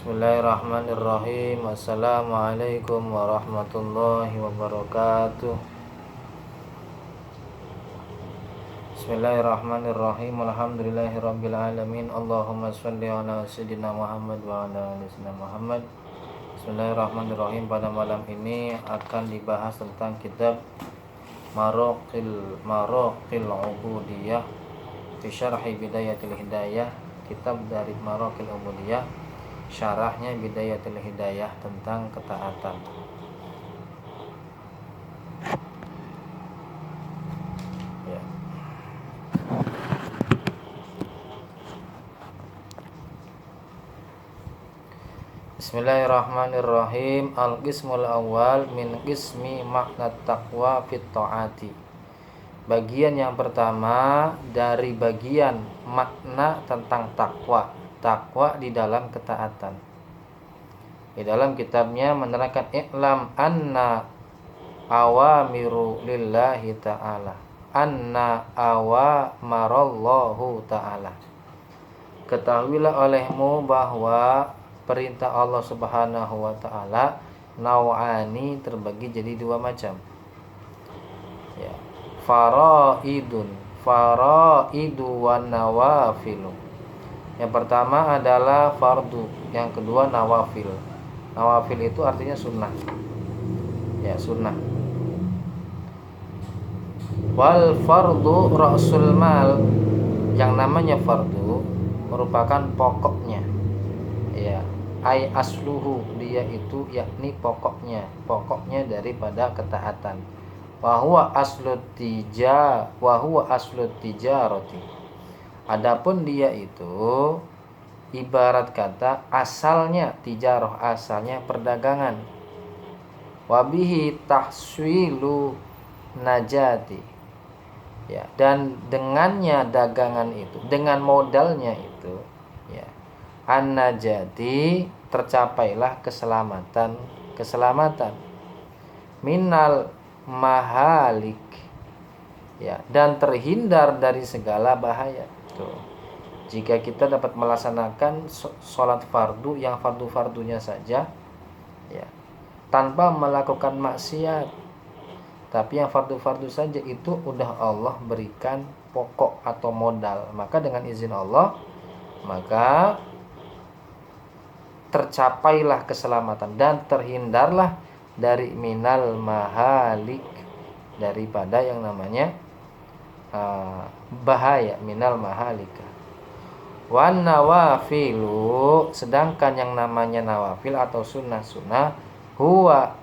Bismillahirrahmanirrahim. Assalamualaikum warahmatullahi wabarakatuh. Bismillahirrahmanirrahim. Alhamdulillahirabbil alamin. Allahumma shalli ala sayyidina Muhammad wa ala ali sayyidina Muhammad. Bismillahirrahmanirrahim. Pada malam ini akan dibahas tentang kitab Maraqil Ubudiyah fi Syarhi Bidayatil Hidayah. Kitab dari Maraqil Ubudiyah, syarahnya Bidayatul Hidayah tentang ketaatan. Ya. Bismillahirrahmanirrahim. Al-qismul awal min qismi makna taqwa fit ta'ati. Bagian yang pertama dari bagian makna tentang takwa. Takwa di dalam ketaatan. Di dalam kitabnya menerangkan i'lam anna awamiru lillahi ta'ala, anna awamarallahu ta'ala. Ketahuilah olehmu bahwa perintah Allah Subhanahu wa ta'ala naw'ani, terbagi jadi dua macam. Ya. Faraidu wan nawafilu. Yang pertama adalah fardu, yang kedua nawafil. Nawafil itu artinya sunnah. Ya, sunnah. Wal fardu ra'sul mal. Yang namanya fardu merupakan pokoknya. Ya, ai asluhu, dia itu yakni pokoknya daripada ketaatan. Wa huwa aslut tijarati. Adapun dia itu ibarat kata asalnya tijarah, asalnya perdagangan. Wabihi tahswilu najati. Ya, dan dengannya dagangan itu, dengan modalnya itu, ya, an-najati, tercapailah keselamatan minal mahalik, ya, dan terhindar dari segala bahaya. Tuh. Jika kita dapat melaksanakan sholat fardu, yang fardu-fardunya saja, ya, tanpa melakukan maksiat, tapi yang fardu-fardu saja itu udah Allah berikan pokok atau modal, maka dengan izin Allah, maka tercapailah keselamatan dan terhindarlah dari minal mahalik, daripada yang namanya bahaya, minal mahalika. Wan nawafilu, sedangkan yang namanya nawafil atau sunnah-sunnah, huwa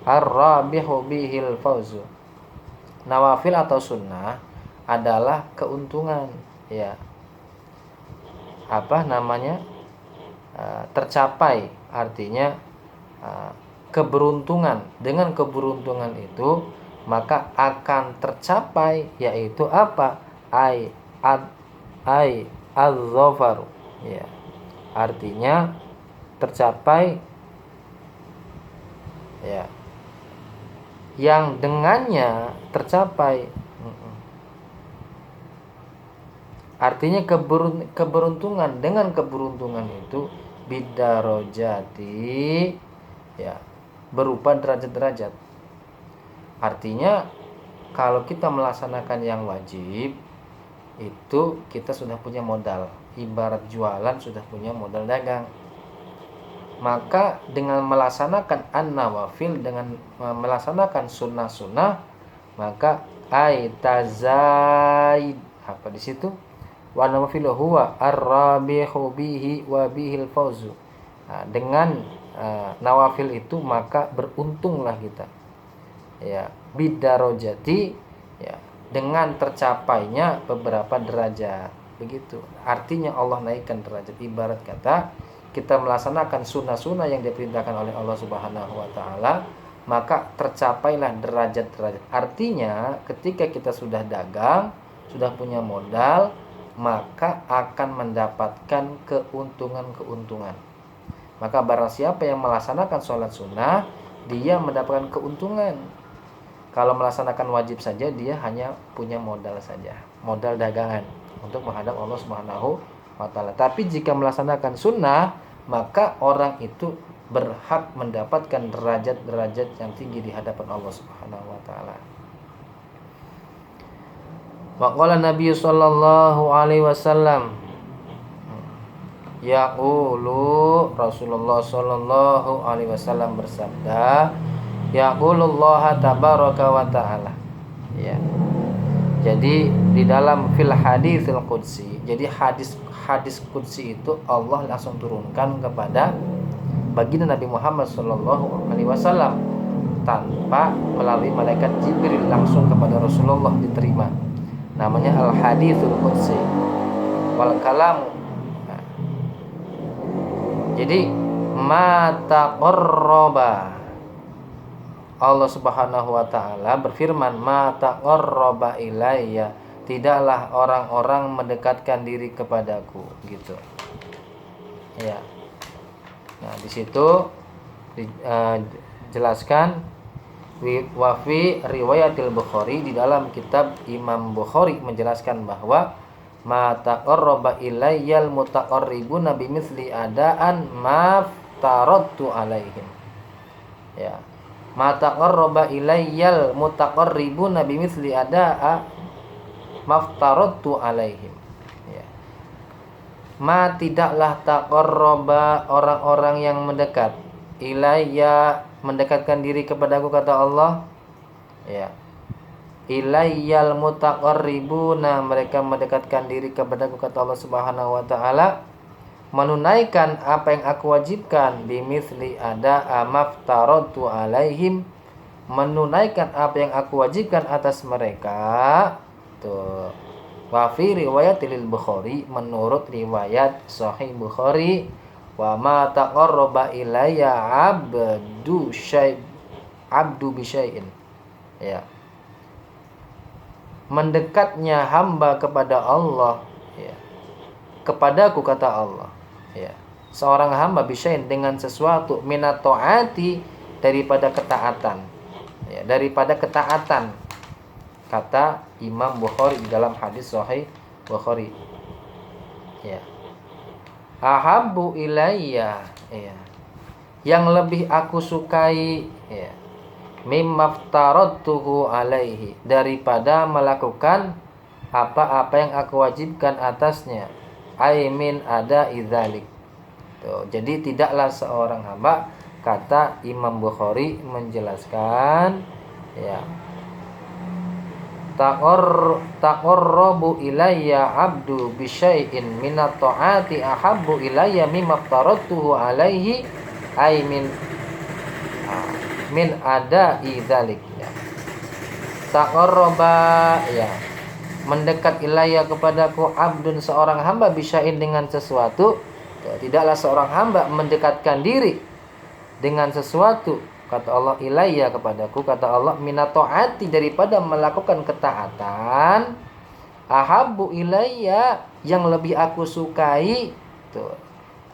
ar-rabihu bihil fauzu. Nawafil atau sunnah adalah keuntungan, ya. Apa namanya? Tercapai, artinya keberuntungan. Dengan keberuntungan itu maka akan tercapai, yaitu apa? Az-zafaru, ya. Artinya tercapai, ya, yang dengannya tercapai. Artinya keberuntungan, dengan keberuntungan itu bidarojati, ya, berupa derajat-derajat. Artinya kalau kita melaksanakan yang wajib itu kita sudah punya modal, ibarat jualan sudah punya modal dagang. Maka dengan melaksanakan an-nawafil, dengan melaksanakan sunnah-sunnah, maka tazaid, apa di situ? Wa nawafilu huwa ar-rabihu bihi wa bihil fauzu. Nah, dengan nawafil itu maka beruntunglah kita, ya, bidarojati, ya, dengan tercapainya beberapa derajat. Begitu artinya Allah naikkan derajat. Ibarat kata kita melaksanakan sunnah-sunnah yang diperintahkan oleh Allah Subhanahu wa ta'ala, maka tercapailah derajat-derajat. Artinya ketika kita sudah dagang, sudah punya modal, maka akan mendapatkan keuntungan-keuntungan. Maka barang siapa yang melaksanakan sholat sunnah, dia mendapatkan keuntungan. Kalau melaksanakan wajib saja, dia hanya punya modal saja, modal dagangan untuk menghadap Allah Subhanahu wa ta'ala. Tapi jika melaksanakan sunnah, maka orang itu berhak mendapatkan derajat-derajat yang tinggi di hadapan Allah Subhanahu wa taala. Wa qala Nabi sallallahu alaihi wasallam, yaqulu Rasulullah sallallahu alaihi wasallam bersabda, yaqulullah tabaraka wa taala. Ya. Jadi di dalam fil haditsil qudsi. Jadi hadis qudsi itu Allah langsung turunkan kepada baginda Nabi Muhammad sallallahu alaihi wasallam tanpa melalui malaikat Jibril, langsung kepada Rasulullah diterima. Namanya al haditsul qudsi wal kalam. Nah. Jadi ma taqarraba, Allah Subhanahu wa taala berfirman, ma taqarraba ilayya, tidaklah orang-orang mendekatkan diri kepadaku, gitu. Ya. Nah, di situ dijelaskan wa fi riwayatil Bukhari, di dalam kitab Imam Bukhari menjelaskan bahwa ma taqarraba ilayyal mutaqarribuna bimithli adaan ma taradtu alaihim. Ya. Ma taqarraba ilayyal mutaqarribuna bimithli adaa maftaradtu alaihim. Ya. Ma tidaklah taqarraba, orang-orang yang mendekat, ilayya, mendekatkan diri kepadaku, kata Allah. Ya. Ilayyal mutaqarribuna, mereka mendekatkan diri kepadaku, kata Allah Subhanahu wa taala, menunaikan apa yang aku wajibkan, bimithli ada maftaradtu alaihim, menunaikan apa yang aku wajibkan atas mereka. Tuh. Wa fi riwayatil Bukhari, menurut riwayat Sahih Bukhari, wa ma taqarraba ilayya abdu bisyai'in. Ya. Mendekatnya hamba kepada Allah, ya, kepadaku, kata Allah. Ya. Seorang hamba bisyai'in, dengan sesuatu, minat taati, daripada ketaatan. Ya, daripada ketaatan, kata Imam Bukhari di dalam hadis Sahih Bukhari. Ya. Ahabbu ilayya, ya, yang lebih aku sukai, ya, mimmaftaradtuhu alaihi, daripada melakukan apa-apa yang aku wajibkan atasnya, aimin ada idzalik. Tuh, jadi tidaklah seorang hamba, kata Imam Bukhari menjelaskan, ya, taqarrabu ilayya abdu bisyai'in minat ta'ati ahabbu ilayya mimma aftaradtuhu alaihi, ay min ada idzalik. Ya. Taqarraba, ya, mendekat ilayya kepadaku, abdun, seorang hamba, bisyai'in, dengan sesuatu. Ya, tidaklah seorang hamba mendekatkan diri dengan sesuatu, kata Allah, ilayya, kepadaku, kata Allah, minat ta'ati, daripada melakukan ketaatan, ahabbu ilayya, yang lebih aku sukai. Tuh,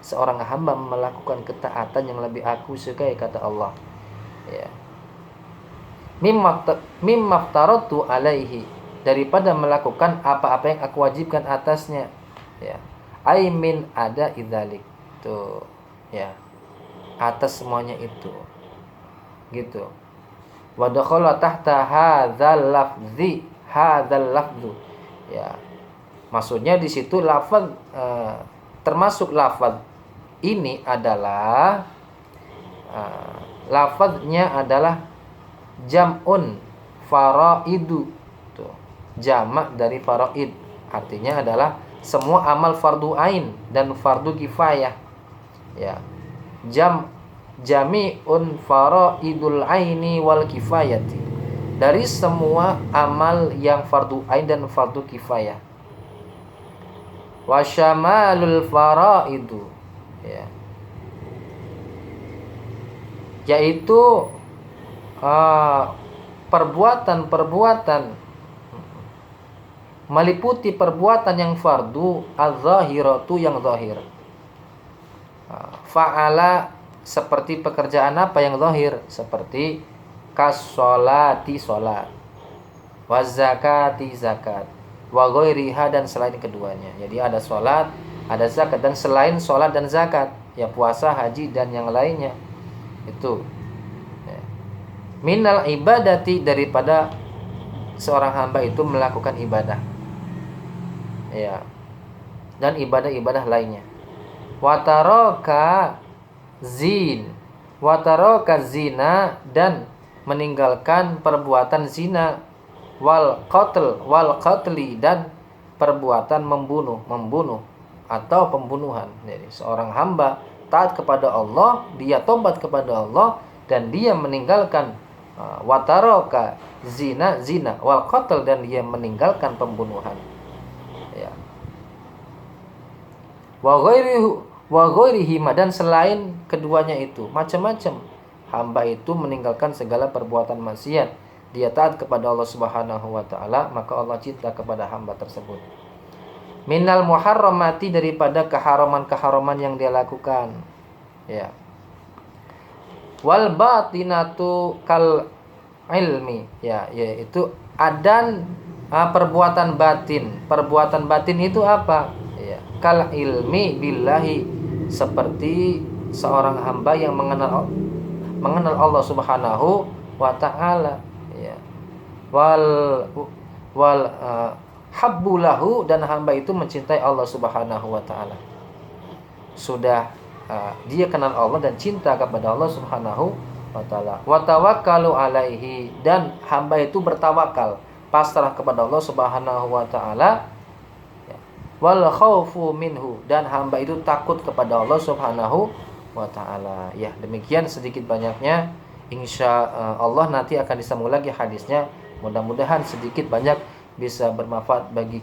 seorang hamba melakukan ketaatan yang lebih aku sukai, kata Allah. Ya. Mimmaftaradtu alaihi, daripada melakukan apa-apa yang aku wajibkan atasnya. Ya. Aimin ada idzalik. Tuh, ya, atas semuanya itu. Gitu. Wa dakhala tahta hadzal lafzi, ya, maksudnya di situ lafaz, termasuk lafaz ini adalah lafaznya adalah jam'un faraidu. Tuh, jamak dari faraid, artinya adalah semua amal fardu ain dan fardu kifayah. Ya. Jami'un faraidul aini wal kifayati, dari semua amal yang fardu ain dan fardu kifayah. Wa syamalul faraidu, ya, yaitu perbuatan-perbuatan, meliputi perbuatan yang fardu, az-zahiratu, yang zahir. Fa'ala, seperti pekerjaan apa yang zahir, seperti kas-sholati, sholat, wa zakati, zakat, wa ghairiha, dan selain keduanya. Jadi ada sholat, ada zakat, dan selain sholat dan zakat, ya puasa, haji dan yang lainnya. Itu ya. Minal ibadati, daripada seorang hamba itu melakukan ibadah, ya, dan ibadah-ibadah lainnya. Wataraka zina, dan meninggalkan perbuatan zina, wal qatli, dan perbuatan membunuh atau pembunuhan. Jadi seorang hamba taat kepada Allah, dia tobat kepada Allah, dan dia meninggalkan wataraka zina wal qatl, dan dia meninggalkan pembunuhan, ya. Wa ghairihi, dan selain keduanya itu, macam-macam hamba itu meninggalkan segala perbuatan maksiat, dia taat kepada Allah Subhanahu wa taala, maka Allah cinta kepada hamba tersebut. Minal muharramati, daripada keharaman-keharaman yang dia lakukan, ya. Wal batinatu kal ilmi, ya, yaitu adan perbuatan batin itu apa? Ya, kal ilmi billahi, seperti seorang hamba yang mengenal Allah Subhanahu wa taala, ya. Wal habbulahu, dan hamba itu mencintai Allah Subhanahu wa taala. Sudah dia kenal Allah dan cinta kepada Allah Subhanahu wa taala. Wa tawakkalu alaihi, dan hamba itu bertawakal, pasrah kepada Allah Subhanahu wa taala. Wal khaufu minhu, dan hamba itu takut kepada Allah Subhanahu wa taala. Ya, demikian sedikit banyaknya. Insya Allah nanti akan disambung lagi hadisnya. Mudah-mudahan sedikit banyak bisa bermanfaat bagi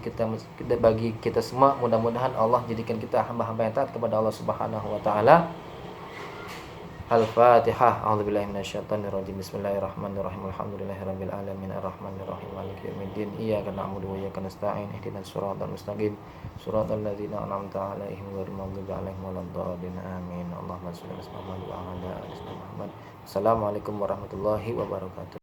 kita semua. Mudah-mudahan Allah jadikan kita hamba-hamba yang taat kepada Allah Subhanahu wa taala. Al-Fatihah. A'udzubillahi minasyaitonirrajim. Bismillahirrahmanirrahim. Alhamdulillahirabbil alamin arrahmanirrahim maliki yaumiddin. Iyyaka na'budu wa iyyaka nasta'in. Ihdinas siratal mustaqim. Shiratal ladzina an'amta 'alaihim ghairil maghdubi 'alaihim waladdallin. Amin. Allahumma shalli ala Muhammad wa ala ali Muhammad. Assalamualaikum warahmatullahi wabarakatuh.